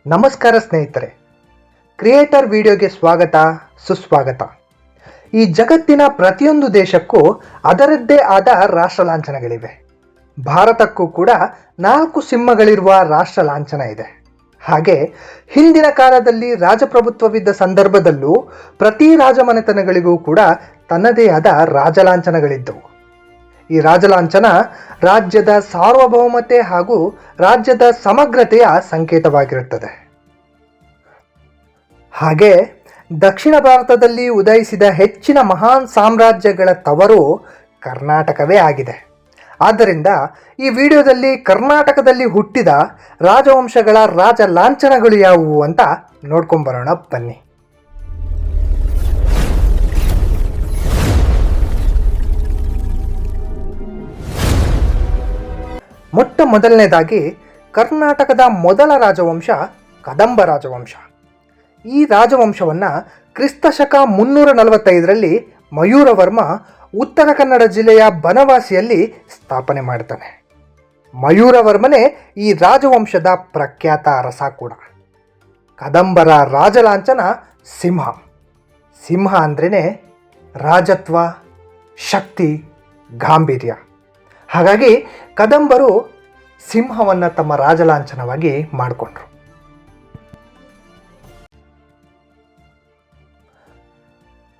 ನಮಸ್ಕಾರ ಸ್ನೇಹಿತರೆ, ಕ್ರಿಯೇಟರ್ ವಿಡಿಯೋಗೆ ಸ್ವಾಗತ ಸುಸ್ವಾಗತ. ಈ ಜಗತ್ತಿನ ಪ್ರತಿಯೊಂದು ದೇಶಕ್ಕೂ ಅದರದ್ದೇ ಆದ ರಾಷ್ಟ್ರ ಲಾಂಛನಗಳಿವೆ. ಭಾರತಕ್ಕೂ ಕೂಡ 4 ಸಿಂಹಗಳಿರುವ ರಾಷ್ಟ್ರ ಲಾಂಛನ ಇದೆ. ಹಾಗೆ ಹಿಂದಿನ ಕಾಲದಲ್ಲಿ ರಾಜಪ್ರಭುತ್ವವಿದ್ದ ಸಂದರ್ಭದಲ್ಲೂ ಪ್ರತಿ ರಾಜಮನೆತನಗಳಿಗೂ ಕೂಡ ತನ್ನದೇ ಆದ ರಾಜಲಾಂಛನಗಳಿದ್ದವು. ಈ ರಾಜಲಾಂಛನ ರಾಜ್ಯದ ಸಾರ್ವಭೌಮತೆ ಹಾಗೂ ರಾಜ್ಯದ ಸಮಗ್ರತೆಯ ಸಂಕೇತವಾಗಿರುತ್ತದೆ. ಹಾಗೆ ದಕ್ಷಿಣ ಭಾರತದಲ್ಲಿ ಉದಯಿಸಿದ ಹೆಚ್ಚಿನ ಮಹಾನ್ ಸಾಮ್ರಾಜ್ಯಗಳ ತವರು ಕರ್ನಾಟಕವೇ ಆಗಿದೆ. ಆದ್ದರಿಂದ ಈ ವಿಡಿಯೋದಲ್ಲಿ ಕರ್ನಾಟಕದಲ್ಲಿ ಹುಟ್ಟಿದ ರಾಜವಂಶಗಳ ರಾಜ ಲಾಂಛನಗಳು ಯಾವುವು ಅಂತ ನೋಡ್ಕೊಂಬರೋಣ ಬನ್ನಿ. ಮೊಟ್ಟ ಮೊದಲನೇದಾಗಿ ಕರ್ನಾಟಕದ ಮೊದಲ ರಾಜವಂಶ ಕದಂಬ ರಾಜವಂಶ. ಈ ರಾಜವಂಶವನ್ನು ಕ್ರಿಸ್ತಶಕ 345ರಲ್ಲಿ ಮಯೂರವರ್ಮ ಉತ್ತರ ಕನ್ನಡ ಜಿಲ್ಲೆಯ ಬನವಾಸಿಯಲ್ಲಿ ಸ್ಥಾಪನೆ ಮಾಡ್ತಾನೆ. ಮಯೂರವರ್ಮನೇ ಈ ರಾಜವಂಶದ ಪ್ರಖ್ಯಾತ ಅರಸ ಕೂಡ. ಕದಂಬರ ರಾಜಲಾಂಛನ ಸಿಂಹ. ಸಿಂಹ ಅಂದ್ರೇ ರಾಜತ್ವ, ಶಕ್ತಿ, ಗಾಂಭೀರ್ಯ. ಹಾಗಾಗಿ ಕದಂಬರು ಸಿಂಹವನ್ನು ತಮ್ಮ ರಾಜಲಾಂಛನವಾಗಿ ಮಾಡಿಕೊಂಡ್ರು.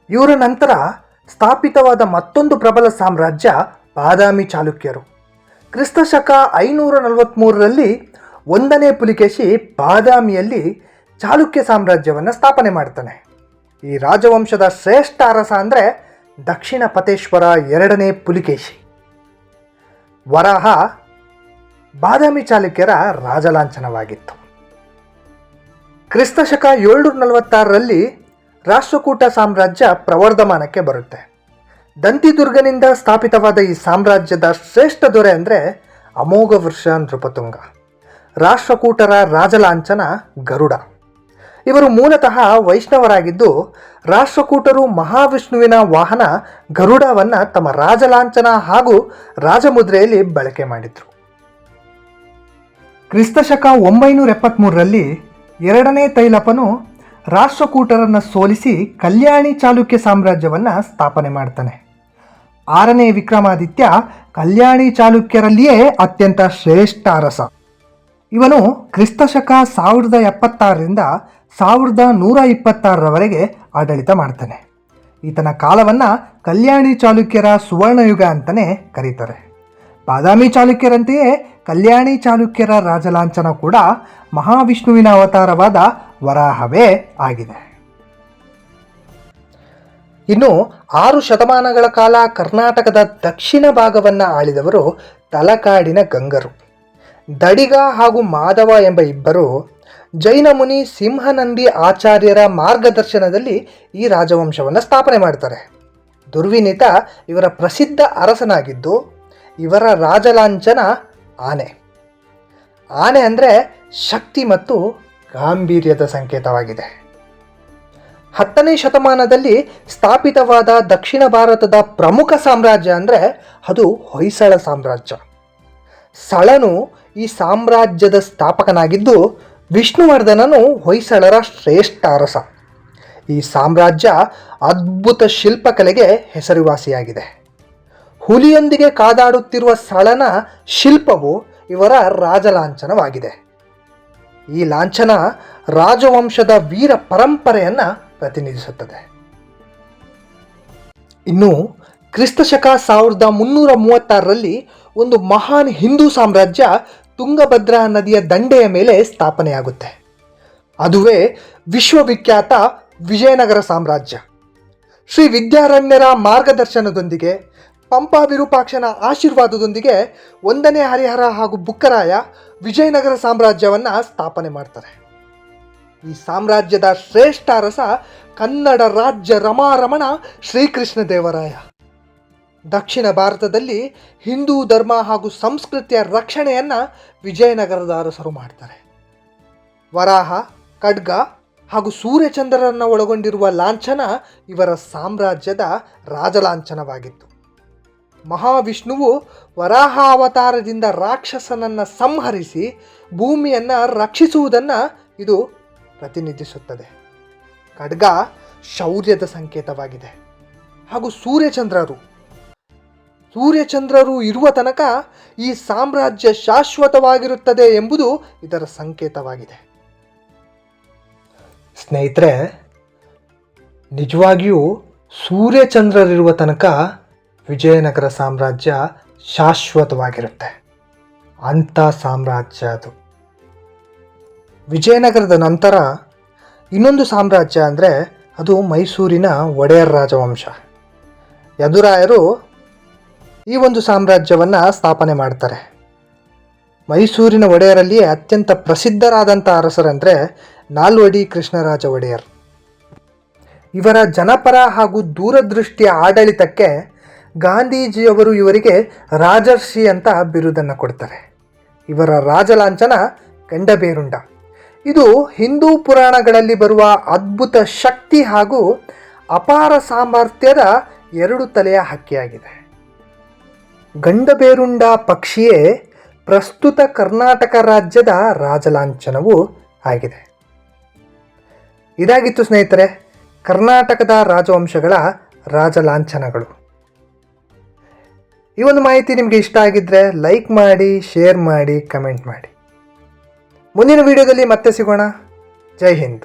ಇವರ ನಂತರ ಸ್ಥಾಪಿತವಾದ ಮತ್ತೊಂದು ಪ್ರಬಲ ಸಾಮ್ರಾಜ್ಯ ಬಾದಾಮಿ ಚಾಲುಕ್ಯರು. ಕ್ರಿಸ್ತಶಕ 543ರಲ್ಲಿ 1ನೇ ಪುಲಿಕೇಶಿ ಬಾದಾಮಿಯಲ್ಲಿ ಚಾಲುಕ್ಯ ಸಾಮ್ರಾಜ್ಯವನ್ನು ಸ್ಥಾಪನೆ ಮಾಡ್ತಾನೆ. ಈ ರಾಜವಂಶದ ಶ್ರೇಷ್ಠ ಅರಸ ಅಂದರೆ ದಕ್ಷಿಣ ಪತೇಶ್ವರ 2ನೇ ಪುಲಿಕೇಶಿ. ವರಾಹ ಬಾದಾಮಿ ಚಾಲುಕ್ಯರ ರಾಜಲಾಂಛನವಾಗಿತ್ತು. ಕ್ರಿಸ್ತಶಕ 746ರಲ್ಲಿ ರಾಷ್ಟ್ರಕೂಟ ಸಾಮ್ರಾಜ್ಯ ಪ್ರವರ್ಧಮಾನಕ್ಕೆ ಬರುತ್ತೆ. ದಂತಿದುರ್ಗನಿಂದ ಸ್ಥಾಪಿತವಾದ ಈ ಸಾಮ್ರಾಜ್ಯದ ಶ್ರೇಷ್ಠ ದೊರೆ ಅಂದರೆ ಅಮೋಘ ವೃಷ ನೃಪತುಂಗ. ರಾಷ್ಟ್ರಕೂಟರ ರಾಜಲಾಂಛನ ಗರುಡ. ಇವರು ಮೂಲತಃ ವೈಷ್ಣವರಾಗಿದ್ದು ರಾಷ್ಟ್ರಕೂಟರು ಮಹಾವಿಷ್ಣುವಿನ ವಾಹನ ಗರುಡವನ್ನು ತಮ್ಮ ರಾಜಲಾಂಛನ ಹಾಗೂ ರಾಜಮುದ್ರೆಯಲ್ಲಿ ಬಳಕೆ ಮಾಡಿದರು. ಕ್ರಿಸ್ತಶಕ 973ರಲ್ಲಿ 2ನೇ ತೈಲಪನು ರಾಷ್ಟ್ರಕೂಟರನ್ನು ಸೋಲಿಸಿ ಕಲ್ಯಾಣಿ ಚಾಲುಕ್ಯ ಸಾಮ್ರಾಜ್ಯವನ್ನು ಸ್ಥಾಪನೆ ಮಾಡ್ತಾನೆ. 6ನೇ ವಿಕ್ರಮಾದಿತ್ಯ ಕಲ್ಯಾಣಿ ಚಾಲುಕ್ಯರಲ್ಲಿಯೇ ಅತ್ಯಂತ ಶ್ರೇಷ್ಠ ಅರಸ. ಇವನು ಕ್ರಿಸ್ತಶಕ 1076ರಿಂದ 1126ರವರೆಗೆ ಆಡಳಿತ ಮಾಡ್ತಾನೆ. ಈತನ ಕಾಲವನ್ನು ಕಲ್ಯಾಣಿ ಚಾಲುಕ್ಯರ ಸುವರ್ಣಯುಗ ಅಂತಲೇ ಕರೀತಾರೆ. ಬಾದಾಮಿ ಚಾಲುಕ್ಯರಂತೆಯೇ ಕಲ್ಯಾಣಿ ಚಾಲುಕ್ಯರ ರಾಜಲಾಂಛನ ಕೂಡ ಮಹಾವಿಷ್ಣುವಿನ ಅವತಾರವಾದ ವರಾಹವೇ ಆಗಿದೆ. ಇನ್ನು 6 ಶತಮಾನಗಳ ಕಾಲ ಕರ್ನಾಟಕದ ದಕ್ಷಿಣ ಭಾಗವನ್ನು ಆಳಿದವರು ತಲಕಾಡಿನ ಗಂಗರು. ದಡಿಗ ಹಾಗೂ ಮಾಧವ ಎಂಬ ಇಬ್ಬರು ಜೈನ ಮುನಿ ಸಿಂಹನಂದಿ ಆಚಾರ್ಯರ ಮಾರ್ಗದರ್ಶನದಲ್ಲಿ ಈ ರಾಜವಂಶವನ್ನು ಸ್ಥಾಪನೆ ಮಾಡ್ತಾರೆ. ದುರ್ವಿನೀತ ಇವರ ಪ್ರಸಿದ್ಧ ಅರಸನಾಗಿದ್ದು ಇವರ ರಾಜಲಾಂಛನ ಆನೆ. ಆನೆ ಅಂದರೆ ಶಕ್ತಿ ಮತ್ತು ಗಾಂಭೀರ್ಯದ ಸಂಕೇತವಾಗಿದೆ. 10ನೇ ಶತಮಾನದಲ್ಲಿ ಸ್ಥಾಪಿತವಾದ ದಕ್ಷಿಣ ಭಾರತದ ಪ್ರಮುಖ ಸಾಮ್ರಾಜ್ಯ ಅಂದರೆ ಅದು ಹೊಯ್ಸಳ ಸಾಮ್ರಾಜ್ಯ. ಸಳನು ಈ ಸಾಮ್ರಾಜ್ಯದ ಸ್ಥಾಪಕನಾಗಿದ್ದು ವಿಷ್ಣುವರ್ಧನನು ಹೊಯ್ಸಳರ ಶ್ರೇಷ್ಠ ಅರಸ. ಈ ಸಾಮ್ರಾಜ್ಯ ಅದ್ಭುತ ಶಿಲ್ಪಕಲೆಗೆ ಹೆಸರುವಾಸಿಯಾಗಿದೆ. ಹುಲಿಯೊಂದಿಗೆ ಕಾದಾಡುತ್ತಿರುವ ಸಳನ ಶಿಲ್ಪವು ಇವರ ರಾಜಲಾಂಛನವಾಗಿದೆ. ಈ ಲಾಂಛನ ರಾಜವಂಶದ ವೀರ ಪರಂಪರೆಯನ್ನು ಪ್ರತಿನಿಧಿಸುತ್ತದೆ. ಇನ್ನು ಕ್ರಿಸ್ತಶಕ 1336ರಲ್ಲಿ ಒಂದು ಮಹಾನ್ ಹಿಂದೂ ಸಾಮ್ರಾಜ್ಯ ತುಂಗಭದ್ರಾ ನದಿಯ ದಂಡೆಯ ಮೇಲೆ ಸ್ಥಾಪನೆಯಾಗುತ್ತೆ. ಅದುವೇ ವಿಶ್ವವಿಖ್ಯಾತ ವಿಜಯನಗರ ಸಾಮ್ರಾಜ್ಯ. ಶ್ರೀ ವಿದ್ಯಾರಣ್ಯರ ಮಾರ್ಗದರ್ಶನದೊಂದಿಗೆ ಪಂಪಾ ವಿರೂಪಾಕ್ಷನ ಆಶೀರ್ವಾದದೊಂದಿಗೆ 1ನೇ ಹರಿಹರ ಹಾಗೂ ಬುಕ್ಕರಾಯ ವಿಜಯನಗರ ಸಾಮ್ರಾಜ್ಯವನ್ನು ಸ್ಥಾಪನೆ ಮಾಡ್ತಾರೆ. ಈ ಸಾಮ್ರಾಜ್ಯದ ಶ್ರೇಷ್ಠ ಅರಸ ಕನ್ನಡ ರಾಜ್ಯ ರಮಾರಮಣ ಶ್ರೀಕೃಷ್ಣ ದೇವರಾಯ. ದಕ್ಷಿಣ ಭಾರತದಲ್ಲಿ ಹಿಂದೂ ಧರ್ಮ ಹಾಗೂ ಸಂಸ್ಕೃತಿಯ ರಕ್ಷಣೆಯನ್ನು ವಿಜಯನಗರದ ಅರಸರು ಮಾಡ್ತಾರೆ. ವರಾಹ, ಖಡ್ಗ ಹಾಗೂ ಸೂರ್ಯಚಂದ್ರರನ್ನು ಒಳಗೊಂಡಿರುವ ಲಾಂಛನ ಇವರ ಸಾಮ್ರಾಜ್ಯದ ರಾಜಲಾಂಛನವಾಗಿತ್ತು. ಮಹಾವಿಷ್ಣುವು ವರಾಹ ಅವತಾರದಿಂದ ರಾಕ್ಷಸನನ್ನು ಸಂಹರಿಸಿ ಭೂಮಿಯನ್ನು ರಕ್ಷಿಸುವುದನ್ನು ಇದು ಪ್ರತಿನಿಧಿಸುತ್ತದೆ. ಖಡ್ಗ ಶೌರ್ಯದ ಸಂಕೇತವಾಗಿದೆ. ಹಾಗೂ ಸೂರ್ಯಚಂದ್ರರು ಇರುವ ತನಕ ಈ ಸಾಮ್ರಾಜ್ಯ ಶಾಶ್ವತವಾಗಿರುತ್ತದೆ ಎಂಬುದು ಇದರ ಸಂಕೇತವಾಗಿದೆ. ಸ್ನೇಹಿತರೆ, ನಿಜವಾಗಿಯೂ ಸೂರ್ಯಚಂದ್ರರಿರುವ ತನಕ ವಿಜಯನಗರ ಸಾಮ್ರಾಜ್ಯ ಶಾಶ್ವತವಾಗಿರುತ್ತೆ. ಅಂಥ ಸಾಮ್ರಾಜ್ಯ ಅದು. ವಿಜಯನಗರದ ನಂತರ ಇನ್ನೊಂದು ಸಾಮ್ರಾಜ್ಯ ಅಂದರೆ ಅದು ಮೈಸೂರಿನ ಒಡೆಯರ್ ರಾಜವಂಶ. ಯದುರಾಯರು ಈ ಒಂದು ಸಾಮ್ರಾಜ್ಯವನ್ನು ಸ್ಥಾಪನೆ ಮಾಡ್ತಾರೆ. ಮೈಸೂರಿನ ಒಡೆಯರಲ್ಲಿ ಅತ್ಯಂತ ಪ್ರಸಿದ್ಧರಾದಂಥ ಅರಸರಂದರೆ ನಾಲ್ವಡಿ ಕೃಷ್ಣರಾಜ ಒಡೆಯರ್. ಇವರ ಜನಪರ ಹಾಗೂ ದೂರದೃಷ್ಟಿಯ ಆಡಳಿತಕ್ಕೆ ಗಾಂಧೀಜಿಯವರು ಇವರಿಗೆ ರಾಜರ್ಷಿ ಅಂತ ಬಿರುದನ್ನು ಕೊಡ್ತಾರೆ. ಇವರ ರಾಜಲಾಂಛನ ಗಂಡಬೇರುಂಡ. ಇದು ಹಿಂದೂ ಪುರಾಣಗಳಲ್ಲಿ ಬರುವ ಅದ್ಭುತ ಶಕ್ತಿ ಹಾಗೂ ಅಪಾರ ಸಾಮರ್ಥ್ಯದ ಎರಡು ತಲೆಯ ಹಕ್ಕಿಯಾಗಿದೆ. ಗಂಡಬೇರುಂಡ ಪಕ್ಷಿಯೇ ಪ್ರಸ್ತುತ ಕರ್ನಾಟಕ ರಾಜ್ಯದ ರಾಜಲಾಂಛನವೂ ಆಗಿದೆ. ಇದಾಗಿತ್ತು ಸ್ನೇಹಿತರೆ ಕರ್ನಾಟಕದ ರಾಜವಂಶಗಳ ರಾಜಲಾಂಛನಗಳು. ಈ ಒಂದು ಮಾಹಿತಿ ನಿಮಗೆ ಇಷ್ಟ ಆಗಿದ್ದರೆ ಲೈಕ್ ಮಾಡಿ, ಶೇರ್ ಮಾಡಿ, ಕಮೆಂಟ್ ಮಾಡಿ. ಮುಂದಿನ ವಿಡಿಯೋದಲ್ಲಿ ಮತ್ತೆ ಸಿಗೋಣ. ಜೈ ಹಿಂದ್.